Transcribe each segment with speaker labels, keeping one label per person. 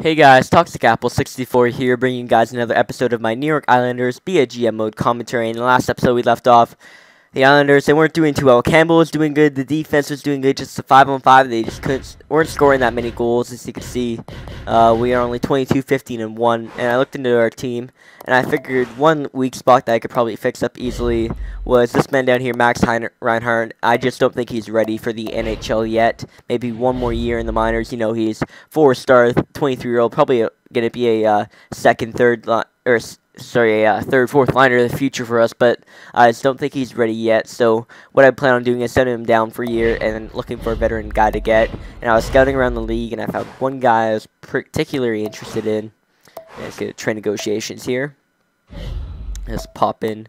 Speaker 1: Hey guys, Toxic Apple 64 here, bringing you guys another episode of my New York Islanders BGM mode commentary. In the last episode, we left off the Islanders. They weren't doing too well. Campbell was doing good. The defense was doing good. Just a 5-on-5. They just weren't scoring that many goals, as you can see. We are only 22-15-1. And I looked into our team, and I figured one weak spot that I could probably fix up easily was this man down here, Max Reinhardt. I just don't think he's ready for the NHL yet. Maybe one more year in the minors. You know, he's 4-star, 23-year-old, probably going to be a second, third, third, fourth liner of the future for us, but I just don't think he's ready yet. So what I plan on doing is sending him down for a year and looking for a veteran guy to get. And I was scouting around the league, and I found one guy I was particularly interested in. Let's get trade negotiations here. Let's pop in.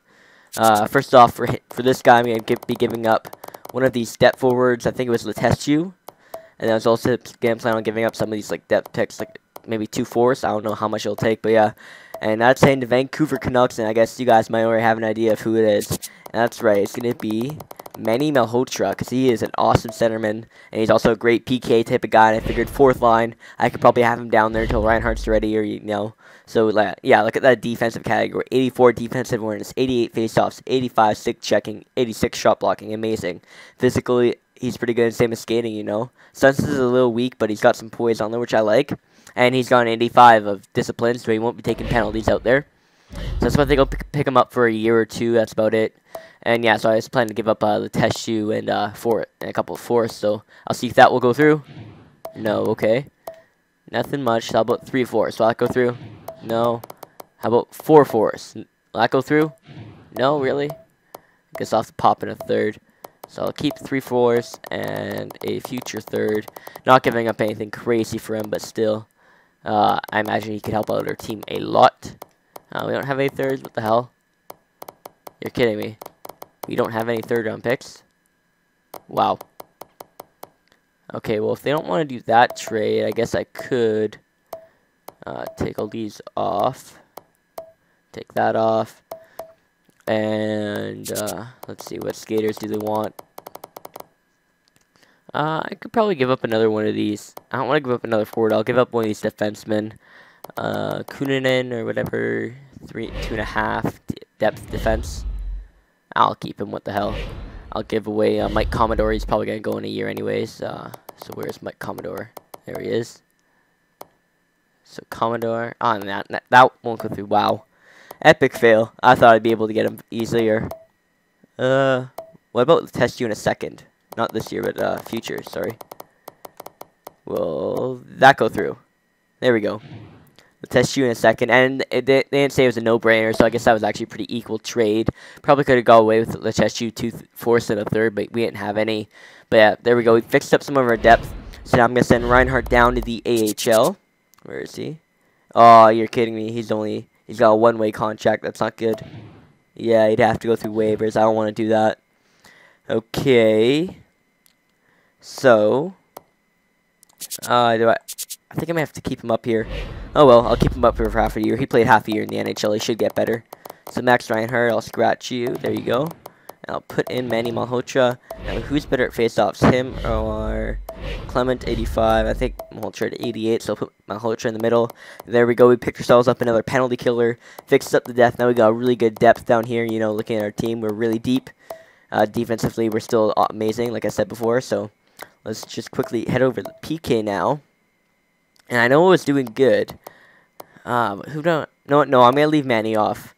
Speaker 1: First off, for this guy, I'm going to be giving up one of these depth forwards. I think it was Letestu. And I was also going to plan on giving up some of these like depth picks, like maybe 2 fourths. I don't know how much it'll take, but yeah. And that's saying the Vancouver Canucks, and I guess you guys might already have an idea of who it is. And that's right, it's going to be Manny Malhotra, because he is an awesome centerman, and he's also a great PK type of guy, and I figured fourth line, I could probably have him down there until Reinhardt's ready, or, you know. So, yeah, look at that defensive category. 84 defensive awareness, 88 faceoffs, 85 stick checking, 86 shot blocking. Amazing. Physically, he's pretty good, same as skating, you know. Senses is a little weak, but he's got some poise on there, which I like. And he's got an 85 of discipline, so he won't be taking penalties out there. So that's why I think I'll pick him up for a year or two. That's about it. And yeah, so I was planning to give up the test shoe and a couple of fourths. So I'll see if that will go through. No, okay. Nothing much. How about 3 fourths? Will that go through? No. How about 4 fourths? Will that go through? No, really? I guess I'll have to pop in a third. So I'll keep 3 fourths and a future third. Not giving up anything crazy for him, but still. I imagine he could help out our team a lot. We don't have any thirds. What the hell? You're kidding me. We don't have any third-round picks? Wow. Okay, well, if they don't want to do that trade, I guess I could take all these off. Take that off. And let's see, what skaters do they want? I could probably give up another one of these. I don't want to give up another forward. I'll give up one of these defensemen. Kunanen or whatever. 2.5 depth defense. I'll keep him. What the hell? I'll give away Mike Commodore. He's probably going to go in a year anyways. So where's Mike Commodore? There he is. So Commodore. Oh, that won't go through. Wow. Epic fail. I thought I'd be able to get him easier. What about test you in a second? Not this year, but future, sorry. Will that go through? There we go. We'll test you in a second. And they didn't say it was a no-brainer, so I guess that was actually a pretty equal trade. Probably could have got away with let's test you 2 fourths and a third, but we didn't have any. But yeah, there we go. We fixed up some of our depth. So now I'm going to send Reinhardt down to the AHL. Where is he? Oh, you're kidding me. He's got a one-way contract. That's not good. Yeah, he'd have to go through waivers. I don't want to do that. Okay. So, I think I might have to keep him up here. Oh well, I'll keep him up here for half a year. He played half a year in the NHL. He should get better. So Max Reinhardt, I'll scratch you. There you go. And I'll put in Manny Malhotra. Now, who's better at faceoffs, him or Clement, 85? I think Malhotra at 88, so I'll put Malhotra in the middle. There we go. We picked ourselves up another penalty killer. Fixed up the depth. Now we got really good depth down here. You know, looking at our team, we're really deep. Defensively, we're still amazing, like I said before, so let's just quickly head over to the PK now. And I know it was doing good. But who don't... No, I'm going to leave Manny off.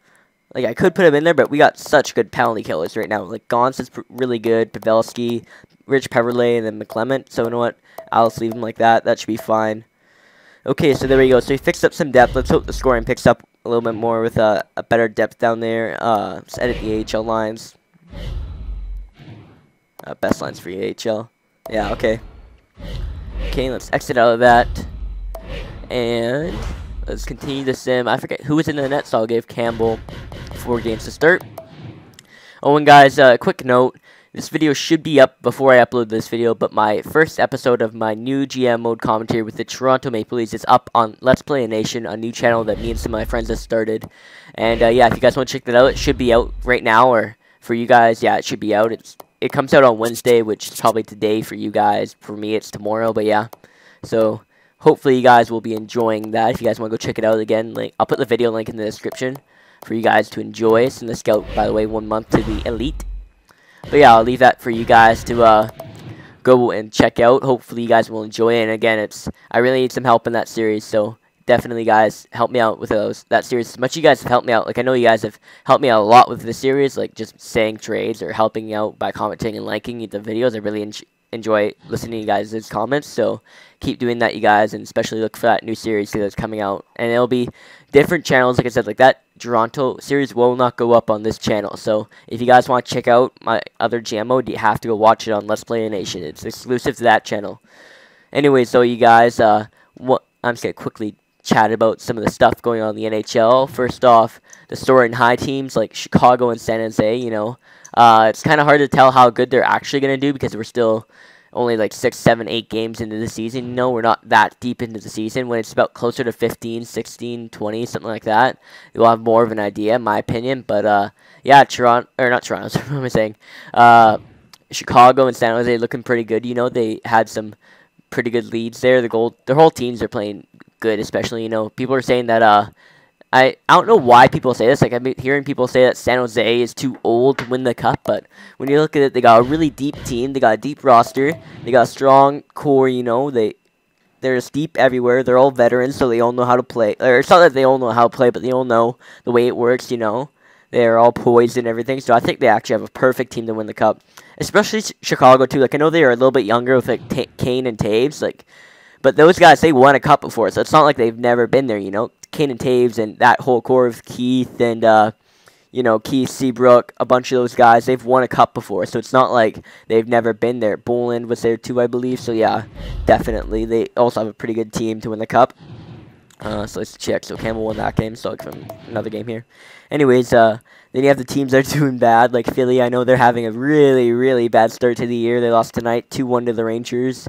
Speaker 1: Like, I could put him in there, but we got such good penalty killers right now. Like, Gauntz is really good. Pavelski, Rich Peverley, and then McClement. So, you know what? I'll just leave him like that. That should be fine. Okay, so there we go. So, we fixed up some depth. Let's hope the scoring picks up a little bit more with a better depth down there. Let's edit the AHL lines. Best lines for AHL. Yeah, okay. Okay, let's exit out of that. And let's continue the sim. I forget who was in the net, so I'll give Campbell 4 games to start. Oh, and guys, quick note. This video should be up before I upload this video, but my first episode of my new GM mode commentary with the Toronto Maple Leafs is up on Let's Play a Nation, a new channel that me and some of my friends have started. And, yeah, if you guys want to check that out, it should be out right now, or for you guys, yeah, it should be out. It comes out on Wednesday, which is probably today for you guys. For me, it's tomorrow, but yeah. So, hopefully you guys will be enjoying that. If you guys want to go check it out again, I'll put the video link in the description for you guys to enjoy. Send the scout, by the way, 1 month to the elite. But yeah, I'll leave that for you guys to go and check out. Hopefully you guys will enjoy it. And again, I really need some help in that series, so definitely, guys, help me out with that series. As much as you guys have helped me out, I know you guys have helped me out a lot with the series, just saying trades or helping out by commenting and liking the videos. I really enjoy listening to you guys' comments, so keep doing that, you guys, and especially look for that new series that's coming out. And it'll be different channels, like I said, that Toronto series will not go up on this channel. So if you guys want to check out my other jam mode, you have to go watch it on Let's Play Nation. It's exclusive to that channel. Anyway, so you guys, I'm just gonna quickly chat about some of the stuff going on in the NHL. First off, the Soaring High teams like Chicago and San Jose, it's kind of hard to tell how good they're actually going to do because we're still only 6, 7, 8 games into the season. We're not that deep into the season. When it's about closer to 15, 16, 20, something like that, you'll have more of an idea, in my opinion. But, yeah, Toronto, or not Toronto, what am I saying? Chicago and San Jose looking pretty good. They had some pretty good leads there. Their whole teams are playing good, especially, people are saying that, I don't know why people say this. I've been hearing people say that San Jose is too old to win the cup, but when you look at it, they got a really deep team. They got a deep roster. They got a strong core, they're just deep everywhere. They're all veterans, so they all know how to play. Or it's not that they all know how to play, but they all know the way it works, They're all poised and everything, so I think they actually have a perfect team to win the cup. Especially Chicago, too. I know they are a little bit younger with, Kane and Taves, but those guys, they won a cup before, so it's not like they've never been there, Kane and Taves and that whole core of Keith and, Keith Seabrook, a bunch of those guys, they've won a cup before, so it's not like they've never been there. Boland was there too, I believe, so yeah, definitely. They also have a pretty good team to win the cup. So let's check. So Campbell won that game, so from another game here. Anyways, then you have the teams that are doing bad, like Philly. I know they're having a really, really bad start to the year. They lost tonight, 2-1 to the Rangers.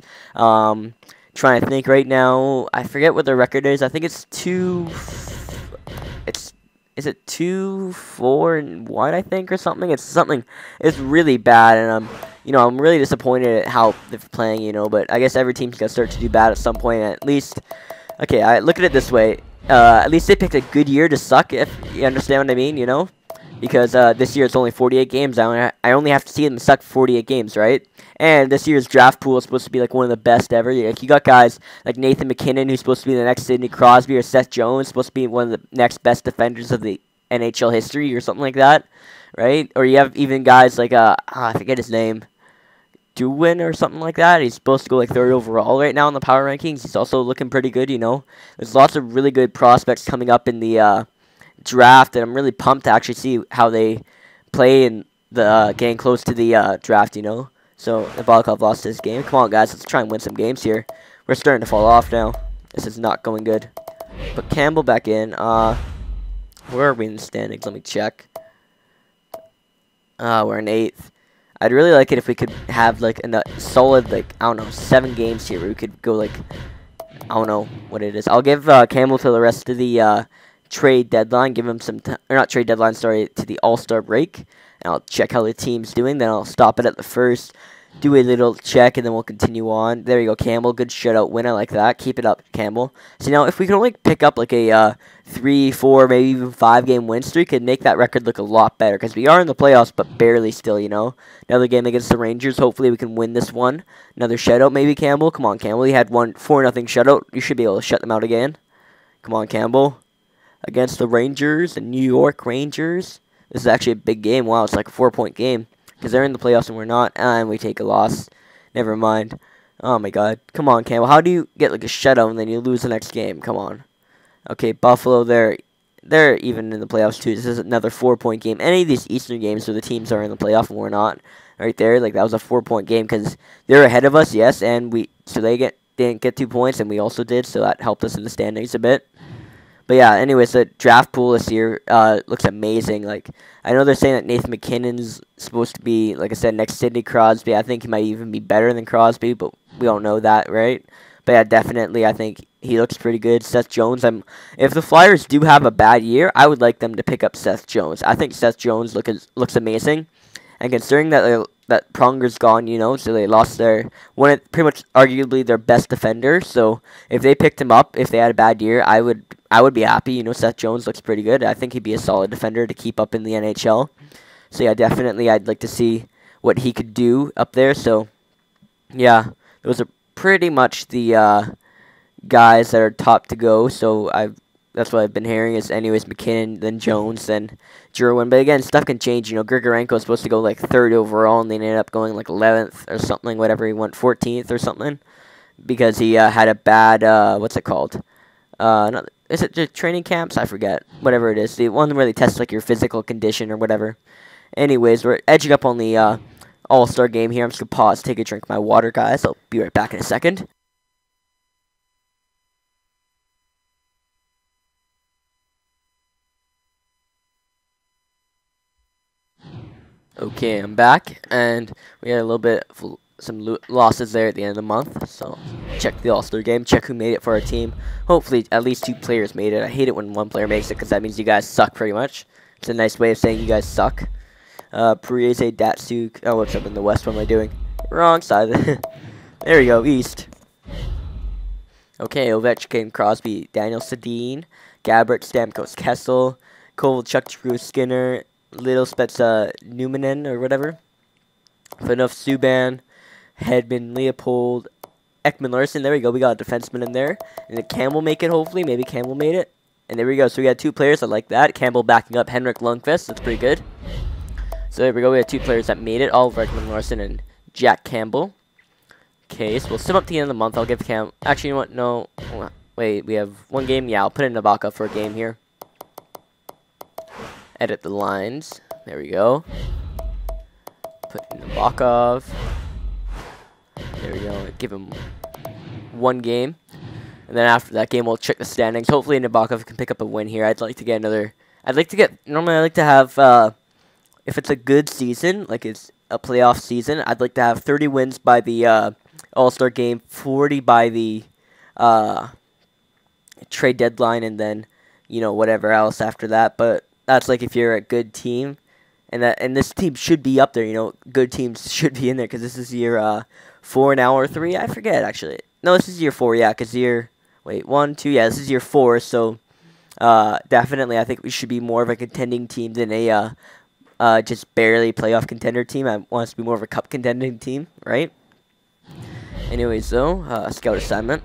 Speaker 1: Trying to think right now. I forget what their record is. I think it's 2-4-1, I think, or something. It's really bad, and I'm really disappointed at how they're playing, but I guess every team's gonna start to do bad at some point. At least, okay, I look at it this way. At least they picked a good year to suck, if you understand what I mean, because this year it's only 48 games. I only have to see them suck 48 games, right? And this year's draft pool is supposed to be one of the best ever. You got guys like Nathan McKinnon, who's supposed to be the next Sidney Crosby, or Seth Jones, supposed to be one of the next best defenders of the NHL history, or something like that, right? Or you have even guys like I forget his name, Duwin or something like that. He's supposed to go 3rd overall right now in the power rankings. He's also looking pretty good. There's lots of really good prospects coming up in the draft, and I'm really pumped to actually see how they play in the getting close to the draft. So the Balakov lost this game. Come on, guys, let's try and win some games here. We're starting to fall off now. This is not going good. Put Campbell back in. Where are we in the standings? Let me check. We're in 8th. I'd really like it if we could have a solid I don't know, 7 games here where we could go I don't know what it is. I'll give Campbell to the rest of the trade deadline. Give him some or not trade deadline, sorry, to the All-Star break. And I'll check how the team's doing. Then I'll stop it at the first, do a little check, and then we'll continue on. There you go, Campbell. Good shutout win. I like that. Keep it up, Campbell. So now, if we can only pick up a 3, 4, maybe even 5-game win streak, it'd make that record look a lot better. Because we are in the playoffs, but barely still, Another game against the Rangers. Hopefully, we can win this one. Another shutout, maybe, Campbell. Come on, Campbell. You had 4-0 shutout. You should be able to shut them out again. Come on, Campbell. Against the Rangers, the New York Rangers. This is actually a big game. Wow, it's like a 4-point game. Because they're in the playoffs and we're not. And we take a loss. Never mind. Oh, my God. Come on, Campbell. How do you get a shutout and then you lose the next game? Come on. Okay, Buffalo, they're even in the playoffs, too. This is another 4-point game. Any of these Eastern games where the teams are in the playoff and we're not. Right there. That was a 4-point game because they're ahead of us, yes. And so they didn't get 2 points and we also did. So that helped us in the standings a bit. But yeah, anyways, the draft pool this year looks amazing. I know they're saying that Nathan McKinnon's supposed to be, like I said, next Sidney Crosby. I think he might even be better than Crosby, but we don't know that, right? But yeah, definitely, I think he looks pretty good. Seth Jones, if the Flyers do have a bad year, I would like them to pick up Seth Jones. I think Seth Jones looks amazing. And considering that that Pronger's gone, you know, so they lost their pretty much arguably their best defender. So if they picked him up, if they had a bad year, I would be happy. You know, Seth Jones looks pretty good. I think he'd be a solid defender to keep up in the NHL. So yeah, definitely I'd like to see what he could do up there. So yeah, those are pretty much the guys that are top to go. So that's what I've been hearing is anyways McKinnon, then Jones, then Jerwin. But again, stuff can change. You know, Grigorenko was supposed to go like 3rd overall, and they ended up going like 11th or something, whatever. He went 14th or something because he had a bad what's it called? Is it the training camps? I forget. Whatever it is, the one where they test like your physical condition or whatever. Anyways, we're edging up on the All-Star game here. I'm just gonna pause, take a drink of my water, guys. I'll be right back in a second. Okay, I'm back, and we had a little bit of some losses there at the end of the month. So check the All-Star game, check who made it for our team. Hopefully, at least 2 players made it. I hate it when 1 player makes it because that means you guys suck pretty much. It's a nice way of saying you guys suck. Parise, Datsuk. Oh, what's up in the West? What am I doing? Wrong side. There we go, East. Okay, Ovechkin, Crosby, Daniel Sedin, Gabbert, Stamkos, Kessel, Kovalchuk, Drew Skinner, Little Spezza, Numanen, or whatever. Fanuf, Subban, Hedman, Leopold, Ekman Larson. There we go. We got a defenseman in there. And did Campbell make it, hopefully? Maybe Campbell made it. And there we go. So we got 2 players. I like that. Campbell backing up Henrik Lundqvist. That's pretty good. So there we go. We had 2 players that made it. Oliver Ekman Larson and Jack Campbell. Okay, so we'll sim up to the end of the month. I'll give Cam... Actually, you know what? No. Wait, we have 1 game? Yeah, I'll put in Nabokov for a game here. Edit the lines. There we go. Put in Nabokov. There we go. Give him 1 game. And then after that game, we'll check the standings. Hopefully, Nabokov can pick up a win here. I'd like to get another... Normally, I like to have... if it's a good season, like it's a playoff season, I'd like to have 30 wins by the All-Star game, 40 by the trade deadline, and then, you know, whatever else after that. But that's like if you're a good team, and this team should be up there. You know, good teams should be in there because this is year 4 now or 3. I forget actually. No, this is year 4. Yeah, because wait, 1, 2. Yeah, this is year 4. So definitely, I think we should be more of a contending team than a just barely playoff contender team. I want us to be more of a cup contending team, right? Anyways, though, scout assignment.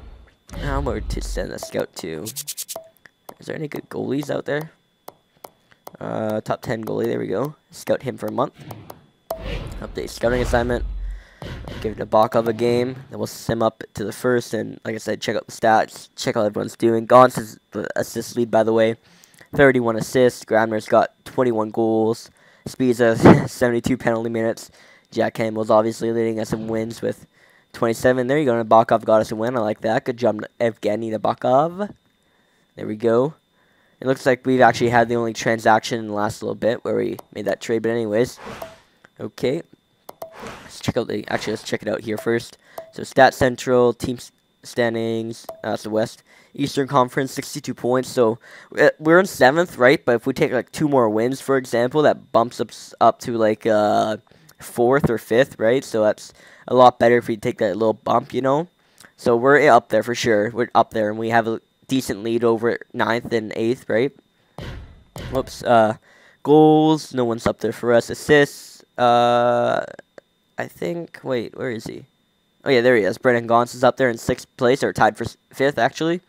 Speaker 1: How am I to send a scout to? Is there any good goalies out there? Top 10 goalie, there we go. Scout him for a month. Update scouting assignment. Give Nabokov a game. Then we'll sim up to the first, and like I said, check out the stats. Check how everyone's doing. Gauntz is the assist lead, by the way. 31 assists. Gramner's got 21 goals. Spiza, 72 penalty minutes. Jack Campbell's obviously leading us in wins with 27. There you go. Nabokov got us a win. I like that. Good job, Evgeny Nabokov. There we go. It looks like we've actually had the only transaction in the last little bit where we made that trade. But anyways, okay. Let's check out let's check it out here first. So Stat Central, team standings, that's the West. Eastern Conference, 62 points. So we're in 7th, right? But if we take like 2 more wins, for example, that bumps us up to like 4th or 5th, right? So that's a lot better if we take that little bump, you know. So we're up there for sure. We're up there, and we have a decent lead over 9th and 8th, right? Whoops. Goals, no one's up there for us. Assists, I think. Wait, where is he? Oh yeah, there he is. Brendan Gauntz is up there in 6th place, or tied for 5th actually.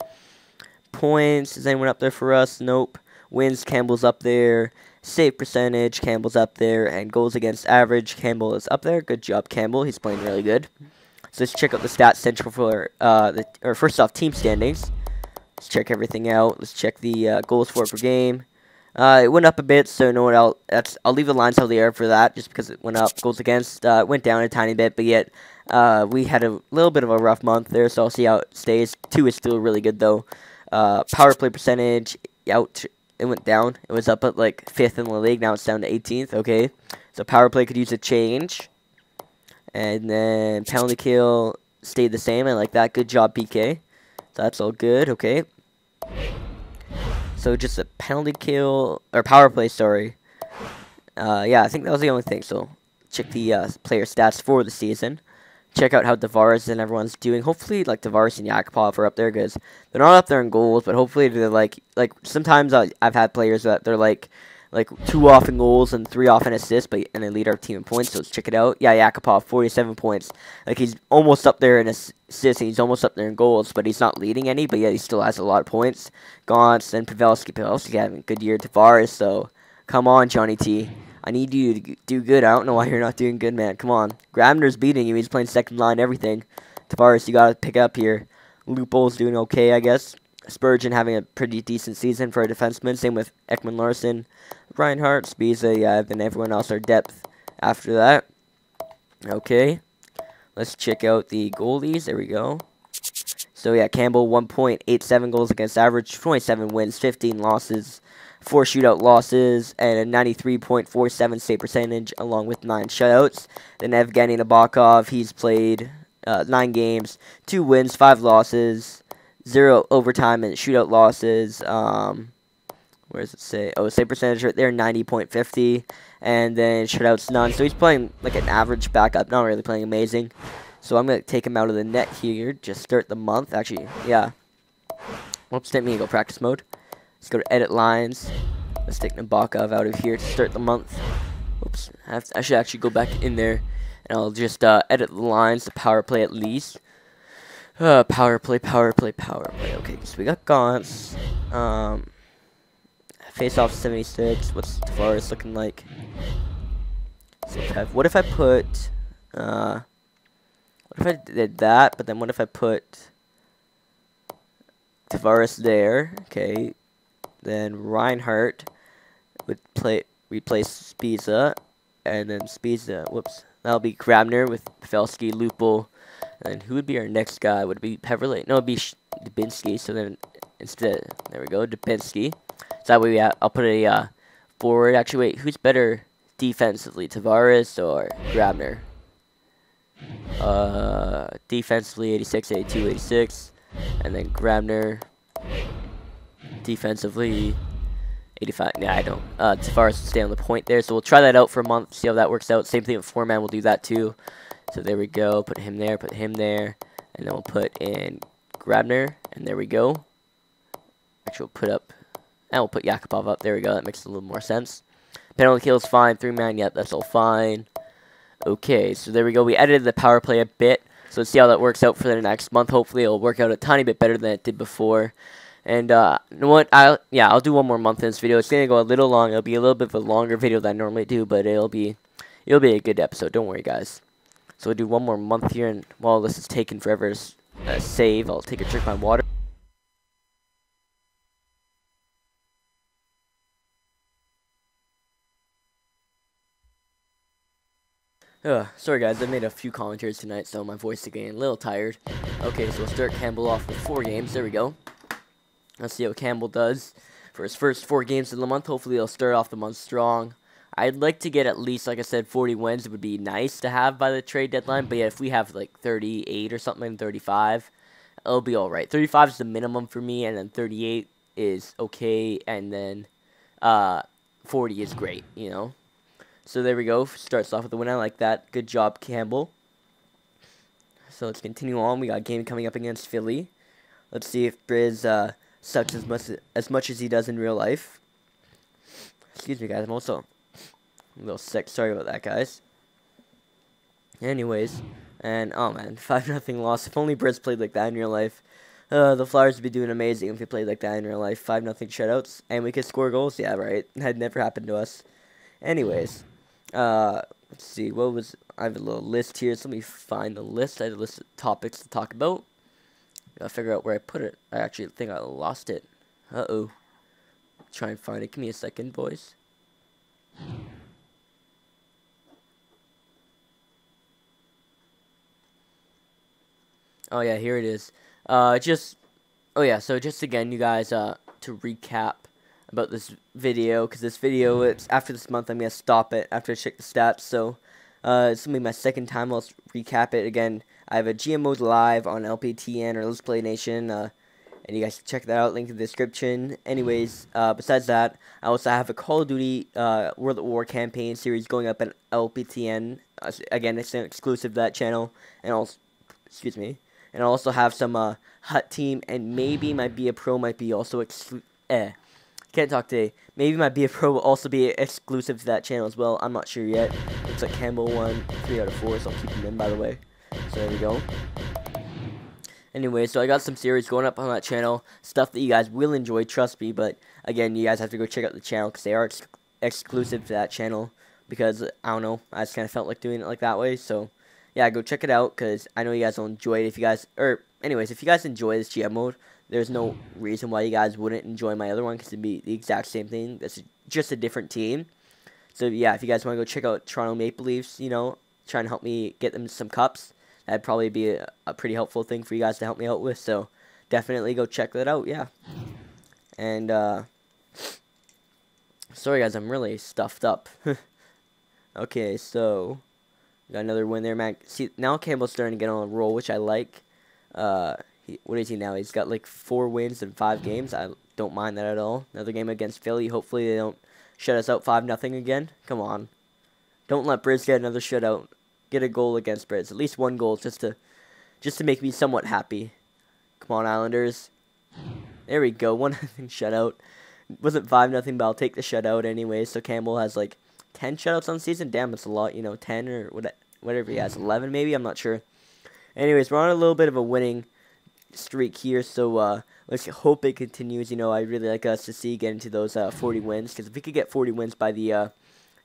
Speaker 1: Points, is anyone up there for us? Nope. Wins, Campbell's up there. Save percentage, Campbell's up there. And goals against average, Campbell is up there. Good job, Campbell. He's playing really good. So let's check out the Stats Central for first off, team standings. Let's check everything out. Let's check the goals for per game. It went up a bit, so no one else. I'll leave the lines how they are for that, just because it went up. Goals against went down a tiny bit, but yet we had a little bit of a rough month there, so I'll see how it stays. 2 is still really good though. Power play percentage, it went down. It was up at like 5th in the league. Now it's down to 18th. Okay, so power play could use a change, and then penalty kill stayed the same. I like that. Good job, PK. So that's all good. Okay. So just a penalty kill, or power play, sorry. Yeah, I think that was the only thing. So check the player stats for the season. Check out how Tavares and everyone's doing. Hopefully, like, Tavares and Yakupov are up there, because they're not up there in goals, but hopefully they're, like sometimes I've had players that they're, like 2 off in goals and 3 off in assists, and they lead our team in points, so let's check it out. Yeah, Yakupov, 47 points. Like, he's almost up there in assists, and he's almost up there in goals, but he's not leading any, but yeah, he still has a lot of points. Gauntz and Pavelski having a good year. Tavares, so come on, Johnny T. I need you to do good. I don't know why you're not doing good, man. Come on. Grabner's beating you. He's playing second line, everything. Tavares, you got to pick up here. Lupo's doing okay, I guess. Spurgeon having a pretty decent season for a defenseman. Same with Ekman Larson, Reinhardt, Spiza, yeah, and everyone else are depth after that. Okay. Let's check out the goalies. There we go. So, yeah, Campbell, 1.87 goals against average, 27 wins, 15 losses, 4 shootout losses, and a 93.47 save percentage, along with 9 shutouts. Then Evgeny Nabokov, he's played 9 games, 2 wins, 5 losses, 0 overtime and shootout losses. Where does it say? Oh, save percentage right there, 90.50, and then shutouts none. So he's playing like an average backup, not really playing amazing. So I'm going to take him out of the net here, just start the month. Actually, yeah. Whoops, didn't mean to go practice mode. Let's go to edit lines. Let's take Nabokov out of here to start the month. Oops, I should actually go back in there, and I'll just edit the lines, the power play at least. Power play. Okay, so we got Gauntz. Face off 76. What's Tavares looking like? So what if I put, what if I did that, but then what if I put Tavares there? Okay. Then Reinhardt would replace Spiza, and then Spiza, whoops, that'll be Grabner with Pavelski, Lupo, and then who would be our next guy? Would it be Peverley? No, it'd be Dubinsky, so then instead, there we go, Dubinsky. So that way I'll put a forward. Actually, wait, who's better defensively, Tavares or Grabner? Defensively, 86, 82, 86, and then Grabner. Defensively, 85. Yeah, I don't. Tavares will stay on the point there, so we'll try that out for a month, see how that works out. Same thing with four-man, we'll do that too. So there we go. Put him there, and then we'll put in Grabner, and there we go. Actually, we'll put Yakupov up. There we go. That makes a little more sense. Penalty kill is fine. Three-man, yep, that's all fine. Okay, so there we go. We edited the power play a bit, so let's see how that works out for the next month. Hopefully, it'll work out a tiny bit better than it did before. And you know what? I'll do one more month in this video. It's gonna go a little long. It'll be a little bit of a longer video than I normally do, but it'll be a good episode. Don't worry, guys. So we'll do one more month here, and while this is taking forever to save, I'll take a drink of my water. Sorry guys, I made a few commentaries tonight, so my voice is getting a little tired. Okay, so we'll start Campbell off with 4 games. There we go. Let's see how Campbell does for his first 4 games of the month. Hopefully he'll start off the month strong. I'd like to get at least, like I said, 40 wins. It would be nice to have by the trade deadline. But yeah, if we have like 38 or something, 35, it'll be alright. 35 is the minimum for me, and then 38 is okay, and then 40 is great, you know. So there we go. Starts off with a win. I like that. Good job, Campbell. So let's continue on. We got a game coming up against Philly. Let's see if Briz sucks as much as he does in real life. Excuse me, guys. I'm also a little sick. Sorry about that, guys. Anyways, and oh man, 5-0 loss. If only Briz played like that in real life. The Flyers would be doing amazing if they played like that in real life. 5-0 shutouts, and we could score goals. Yeah, right. That never happened to us. Anyways, let's see. I have a little list here. So let me find the list. I had a list of topics to talk about. Gotta figure out where I put it. I actually think I lost it. Uh-oh. Try and find it. Give me a second, boys. Oh, yeah, here it is. So just again, you guys, to recap about this video, because this video, it's after this month, I'm going to stop it after I check the stats, so it's going to be my second time. Let's recap it again. I have a GM mode live on LPTN or Let's Play Nation. and you guys can check that out, link in the description. Anyways, besides that, I also have a Call of Duty World at War campaign series going up at LPTN. Again, it's an exclusive to that channel, and also, excuse me, and I also have some Hut Team, and maybe my Be a Pro might be also can't talk today. Maybe my Be a Pro will also be exclusive to that channel as well. I'm not sure yet. Looks like Campbell won 3 out of 4, so I'll keep him in, by the way. So there we go. Anyway, so I got some series going up on that channel, stuff that you guys will enjoy, trust me, but again, you guys have to go check out the channel because they are exclusive to that channel, because, I don't know, I just kind of felt like doing it like that way, so, yeah, go check it out, because I know you guys will enjoy it. If you guys, anyways, if you guys enjoy this GM mode, there's no reason why you guys wouldn't enjoy my other one, because it'd be the exact same thing. That's just a different team. So, yeah, if you guys want to go check out Toronto Maple Leafs, you know, trying to help me get them some cups, that'd probably be a pretty helpful thing for you guys to help me out with, so definitely go check that out, yeah. And, sorry guys, I'm really stuffed up. Okay, so, got another win there, man. See, now Campbell's starting to get on a roll, which I like. What is he now? He's got like 4 wins in 5 games. I don't mind that at all. Another game against Philly. Hopefully they don't shut us out 5-0 again. Come on. Don't let Briz get another shutout. Get a goal against Briz. At least 1 goal just to make me somewhat happy. Come on, Islanders. There we go. 1-0 shutout. Wasn't 5-0, but I'll take the shutout anyway. So Campbell has like 10 shutouts on the season. Damn, it's a lot. You know, 10 or whatever he has. 11 maybe. I'm not sure. Anyways, we're on a little bit of a winning streak here, so let's hope it continues. You know, I really like us to see get into those 40 wins, because if we could get 40 wins by the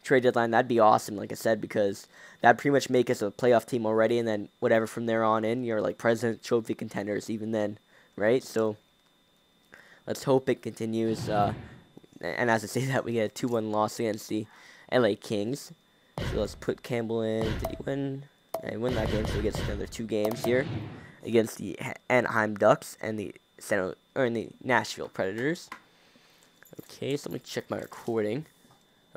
Speaker 1: trade deadline, that'd be awesome, like I said, because that'd pretty much make us a playoff team already, and then whatever from there on in, you're like President Trophy contenders even then, right? So let's hope it continues, and as I say that, we get a 2-1 loss against the LA Kings. So let's put Campbell in. Did he win? Yeah, he won that game, so he gets another 2 games here against the Anaheim Ducks and the Nashville Predators. Okay, so let me check my recording.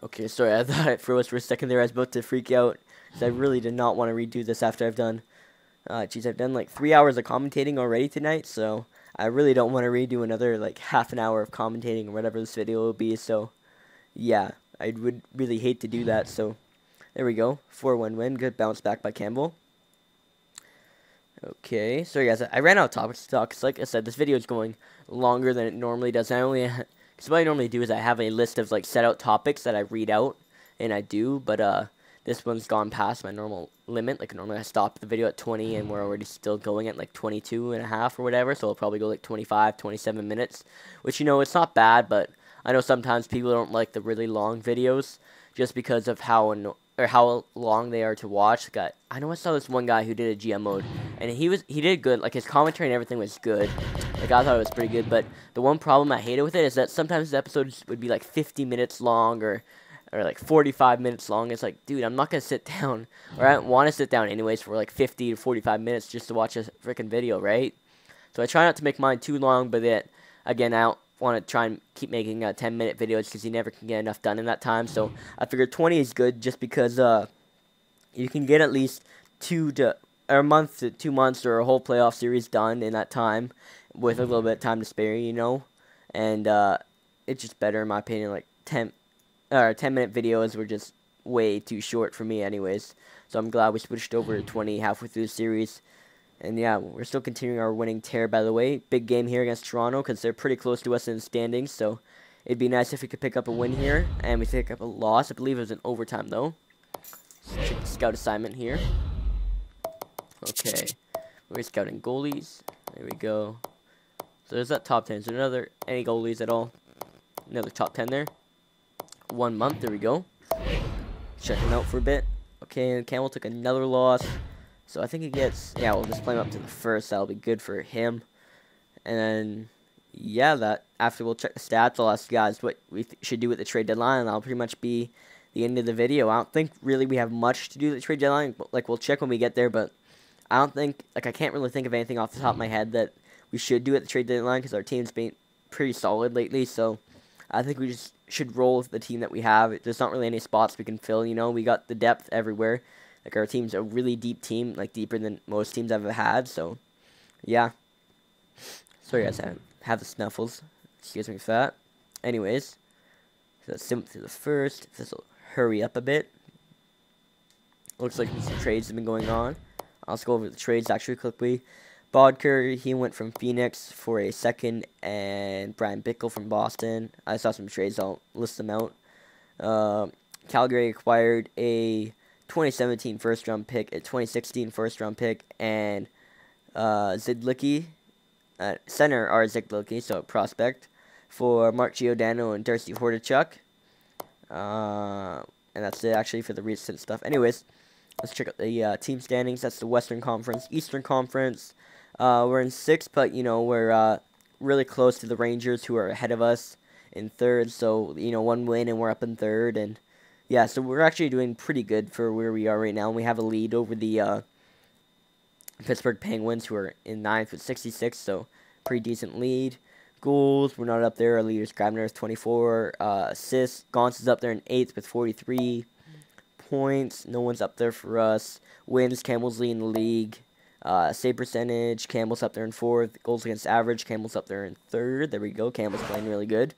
Speaker 1: Okay, sorry, I thought it froze for a second there. I was about to freak out, because I really did not want to redo this after I've done, geez, I've done like 3 hours of commentating already tonight, so I really don't want to redo another like half an hour of commentating or whatever this video will be, so yeah, I would really hate to do that, so there we go, 4-1 win, good bounce back by Campbell. Okay, so guys, I ran out of topics to talk, because like I said, this video is going longer than it normally does. Because what I normally do is I have a list of like set out topics that I read out, and I do, but this one's gone past my normal limit. Like normally I stop the video at 20, and we're already still going at like 22.5 or whatever, so I'll probably go like 25, 27 minutes, which, you know, it's not bad, but I know sometimes people don't like the really long videos, just because of how long they are to watch. I know I saw this one guy who did a GM mode, and he did good. Like his commentary and everything was good. Like I thought it was pretty good. But the one problem I hated with it is that sometimes the episodes would be like 50 minutes long or like 45 minutes long. It's like, dude, I'm not gonna sit down, or I don't want to sit down anyways for like 50 to 45 minutes just to watch a freaking video, right? So I try not to make mine too long, but then again, I don't want to try and keep making 10-minute videos, because you never can get enough done in that time. So I figured 20 is good, just because you can get at least a month to 2 months or a whole playoff series done in that time with a little bit of time to spare, you know. And it's just better in my opinion. Like 10-minute videos were just way too short for me anyways. So I'm glad we switched over to 20 halfway through the series. And yeah, we're still continuing our winning tear, by the way. Big game here against Toronto, because they're pretty close to us in the standings. So it'd be nice if we could pick up a win here. And we pick up a loss. I believe it was in overtime, though. Let's check the scout assignment here. Okay. We're scouting goalies. There we go. So there's that top 10. Is there any goalies at all? Another top 10 there. 1 month. There we go. Check him out for a bit. Okay, and Campbell took another loss. So I think he gets, yeah, we'll just play him up to the first. That'll be good for him. And then, yeah, after we'll check the stats, I'll ask you guys what we should do with the trade deadline, and that'll pretty much be the end of the video. I don't think really we have much to do with the trade deadline. But, like, we'll check when we get there, but I don't think, like, I can't really think of anything off the top of my head that we should do at the trade deadline, because our team's been pretty solid lately. So I think we just should roll with the team that we have. There's not really any spots we can fill, you know. We got the depth everywhere. Like, our team's a really deep team, like, deeper than most teams I've ever had, so, yeah. Sorry, guys, I have the snuffles. Excuse me for that. Anyways, so let's sim to the first. This will hurry up a bit. Looks like some trades have been going on. I'll just go over the trades actually quickly. Bodker, he went from Phoenix for a second, and Brian Bickle from Boston. I saw some trades. I'll list them out. Calgary acquired a 2017 first-round pick, a 2016 first-round pick, and Zidlicki, center are Zidlicki, so a prospect, for Mark Giordano and Darcy Hordichuk. And that's it, actually, for the recent stuff. Anyways, let's check out the team standings. That's the Western Conference. Eastern Conference, we're in 6th, but, you know, we're really close to the Rangers, who are ahead of us in 3rd. So, you know, 1 win, and we're up in 3rd. And, yeah, so we're actually doing pretty good for where we are right now. And we have a lead over the Pittsburgh Penguins, who are in 9th with 66, so pretty decent lead. Goals, we're not up there. Our leader's Grabner with 24. Assists, Gauntz is up there in 8th with 43. Points, no one's up there for us. Wins, Campbell's leading the league. Save percentage, Campbell's up there in 4th. Goals against average, Campbell's up there in 3rd. There we go, Campbell's playing really good.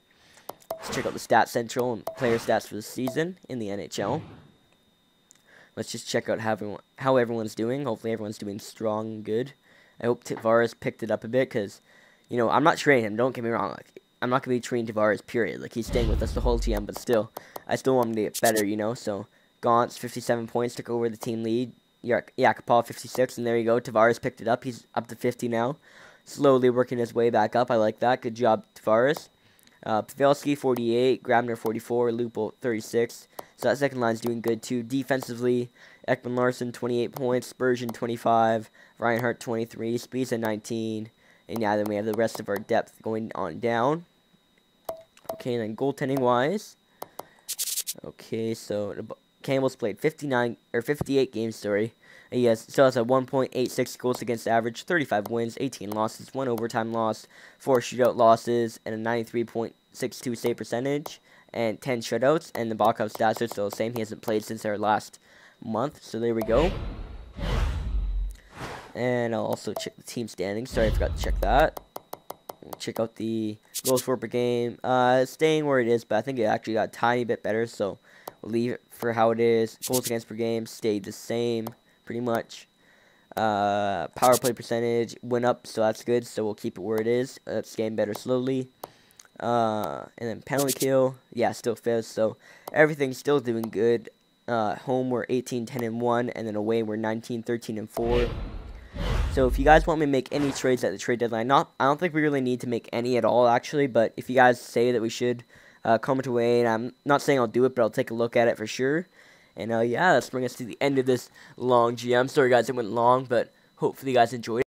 Speaker 1: Let's check out the Stats Central and player stats for the season in the NHL. Let's just check out how everyone's doing. Hopefully everyone's doing strong and good. I hope Tavares picked it up a bit because, you know, I'm not trading him. Don't get me wrong. Like, I'm not going to be trading Tavares, period. Like, he's staying with us the whole GM, but still, I still want him to get better, you know. So, Gauntz, 57 points, took over the team lead. Yakupov, 56, and there you go. Tavares picked it up. He's up to 50 now. Slowly working his way back up. I like that. Good job, Tavares. Pavelski, 48. Grabner, 44. Lupo, 36. So that second line's doing good, too. Defensively, Ekman Larson, 28 points. Spurgeon, 25. Reinhardt, 23. Spiza, 19. And yeah, then we have the rest of our depth going on down. Okay, and then goaltending-wise. Okay, so Campbell's played 58 games, sorry. He still has a 1.86 goals against average, 35 wins, 18 losses, 1 overtime loss, 4 shootout losses, and a 93.62 save percentage, and 10 shutouts. And the Backup stats are still the same. He hasn't played since our last month, so there we go. And I'll also check the team standings. Sorry, I forgot to check that. Check out the goals for per game. Staying where it is, but I think it actually got a tiny bit better, so we'll leave it for how it is. Goals against per game stayed the same, pretty much. Power play percentage went up, so that's good, so we'll keep it where it is. It's getting better slowly. And then penalty kill, yeah, still 5th, so everything's still doing good. Home, we're 18, 10, and 1, and then away, we're 19, 13, and 4. So if you guys want me to make any trades at the trade deadline, I don't think we really need to make any at all, actually, but if you guys say that we should, comment away, and I'm not saying I'll do it, but I'll take a look at it for sure. And yeah, let's bring us to the end of this long GM. Sorry guys, it went long, but hopefully you guys enjoyed it.